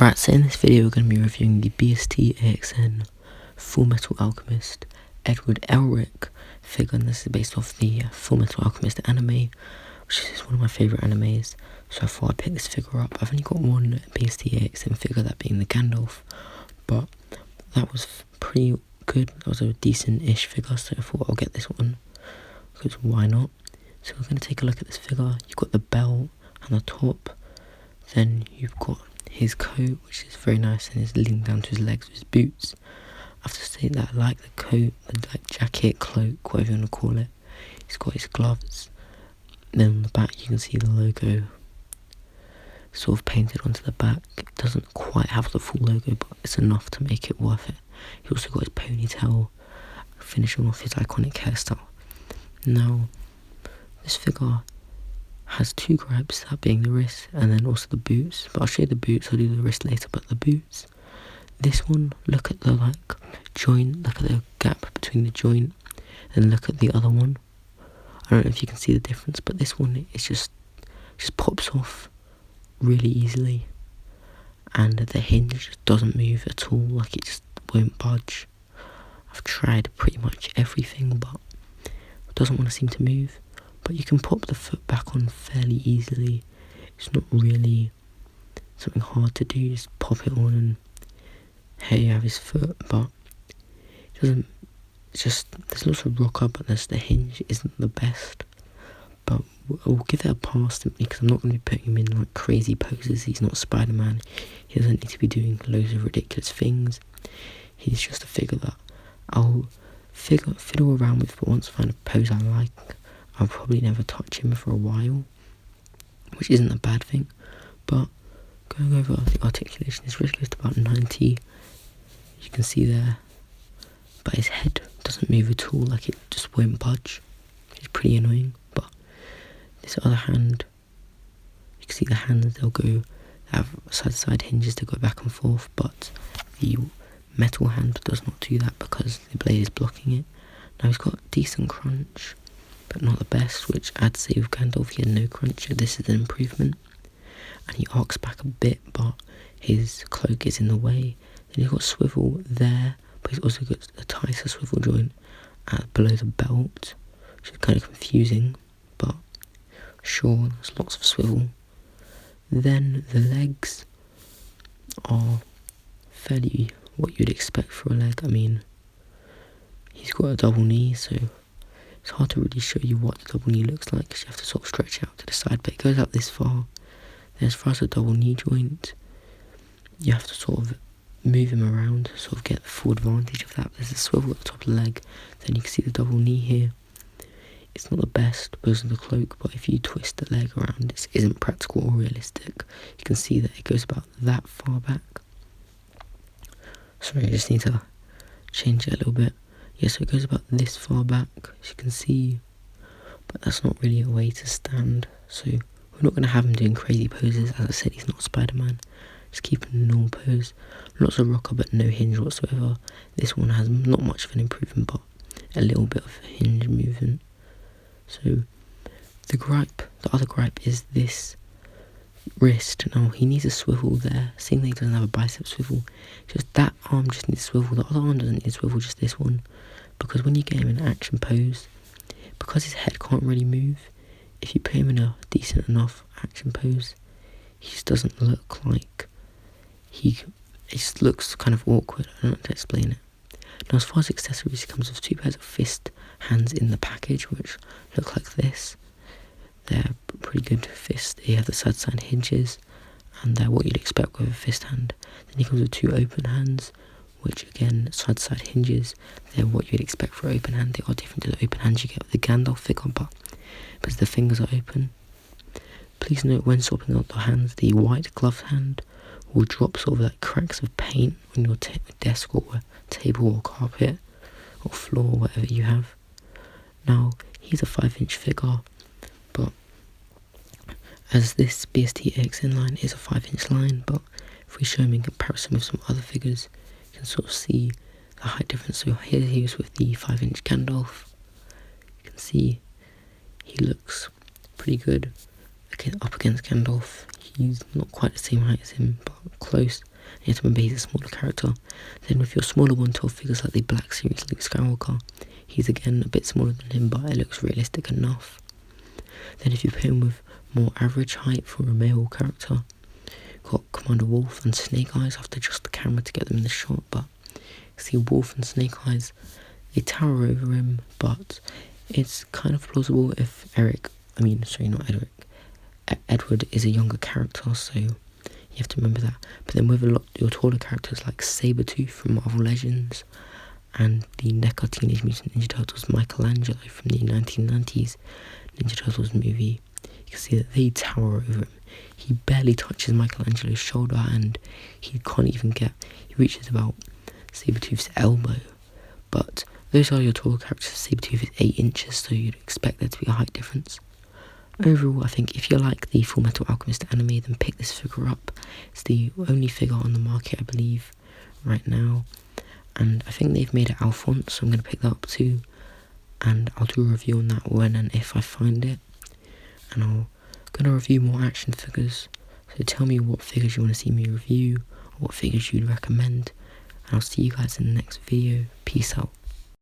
Right, so in this video we're going to be reviewing the BST AXN Fullmetal Alchemist Edward Elric figure, and this is based off the Fullmetal Alchemist anime, which is one of my favourite animes, so I thought I'd pick this figure up. I've only got one BST AXN figure, that being the Gandalf, but that was pretty good. That was a decent-ish figure, so I thought I'll get this one, because why not? So we're going to take a look at this figure. You've got the belt and the top, then you've got his coat, which is very nice and is leaning down to his legs with his boots. I have to say that I like the coat, the jacket, cloak, whatever you want to call it. He's got his gloves. Then on the back you can see the logo sort of painted onto the back. It doesn't quite have the full logo, but it's enough to make it worth it. He's also got his ponytail, finishing off his iconic hairstyle. Now, this figure has two gripes, that being the wrist and then also the boots, but I'll show you the boots. I'll do the wrist later, but the boots, this one, look at the joint, look at the gap between the joint, and look at the other one. I don't know if you can see the difference, but this one is just pops off really easily, and the hinge just doesn't move at all, like it just won't budge. I've tried pretty much everything, but it doesn't want to seem to move. But you can pop the foot back on fairly easily. It's not really something hard to do, just pop it on and here you have his foot, but it doesn't, it's just, there's lots of rocker, but the hinge isn't the best. But we'll give it a pass simply because I'm not going to be putting him in like crazy poses. He's not Spider-Man. He doesn't need to be doing loads of ridiculous things. He's just a figure that I'll fiddle around with, but once I find a pose I like, I'll probably never touch him for a while, which isn't a bad thing. But going over the articulation, his wrist goes to about 90, you can see there, but his head doesn't move at all, like it just won't budge. It's pretty annoying. But this other hand, you can see the hands, they have side-to-side hinges to go back and forth, but the metal hand does not do that because the blade is blocking it. Now he's got decent crunch, but not the best, which I'd say with Gandalf he had no crunch. This is an improvement, and he arcs back a bit, but his cloak is in the way. Then he's got swivel there, but he's also got a tighter swivel joint below the belt, which is kind of confusing, but sure, there's lots of swivel. Then the legs are fairly what you'd expect for a leg. I mean, he's got a double knee, so it's hard to really show you what the double knee looks like because you have to sort of stretch out to the side, but it goes out this far. Then as far as the double knee joint, you have to sort of move him around to sort of get the full advantage of that. There's a swivel at the top of the leg, then you can see the double knee here. It's not the best because of the cloak, but if you twist the leg around, this isn't practical or realistic. You can see that it goes about that far back. Sorry, I just need to change it a little bit. Yeah, so it goes about this far back, as you can see, but that's not really a way to stand, so we're not going to have him doing crazy poses. As I said, he's not Spider-Man, just keep a normal pose. Lots of rocker but no hinge whatsoever. This one has not much of an improvement, but a little bit of hinge movement. So the other gripe is this wrist. Now he needs a swivel there, seeing that he doesn't have a bicep swivel, just that arm just needs a swivel, the other arm doesn't need a swivel, just this one, because when you get him in action pose, because his head can't really move, if you put him in a decent enough action pose, he just doesn't look like it just looks kind of awkward. I don't know how to explain it. Now as far as accessories, he comes with two pairs of fist hands in the package, which look like this. They're pretty good fist. They have the side hinges, and they're what you'd expect with a fist hand. Then he comes with two open hands, which again, side hinges. They're what you'd expect for an open hand. They are different to the open hands you get with the Gandalf figure, but because the fingers are open. Please note when swapping out the hands, the white gloved hand will drop sort of like cracks of paint on your desk or table or carpet or floor, whatever you have. Now, he's a 5-inch figure, but as this BST AXN line is a 5-inch line, but if we show him in comparison with some other figures, you can sort of see the height difference. So here he is with the 5-inch Gandalf. You can see he looks pretty good up against Gandalf. He's not quite the same height as him, but close. You have to remember he's a smaller character. Then with your smaller 112 figures like the Black Series Luke Skywalker, he's again a bit smaller than him, but it looks realistic enough. Then if you put him with more average height for a male character, got Commander Wolf and Snake Eyes. I have to adjust the camera to get them in the shot, but see Wolf and Snake Eyes, they tower over him, but it's kind of plausible if Edward is a younger character, so you have to remember that. But then with a lot your taller characters like Sabretooth from Marvel Legends and the NECA Teenage Mutant Ninja Turtles Michelangelo from the 1990s Ninja Turtles movie, you can see that they tower over him. He barely touches Michelangelo's shoulder, and he reaches about Sabretooth's elbow. But those are your taller characters. Sabretooth is 8 inches, so you'd expect there to be a height difference. Overall, I think if you like the Fullmetal Alchemist anime, then pick this figure up. It's the only figure on the market, I believe, right now. And I think they've made it Alphonse, so I'm going to pick that up too. And I'll do a review on that when and if I find it. And I'm going to review more action figures. So tell me what figures you want to see me review, or what figures you'd recommend. And I'll see you guys in the next video. Peace out.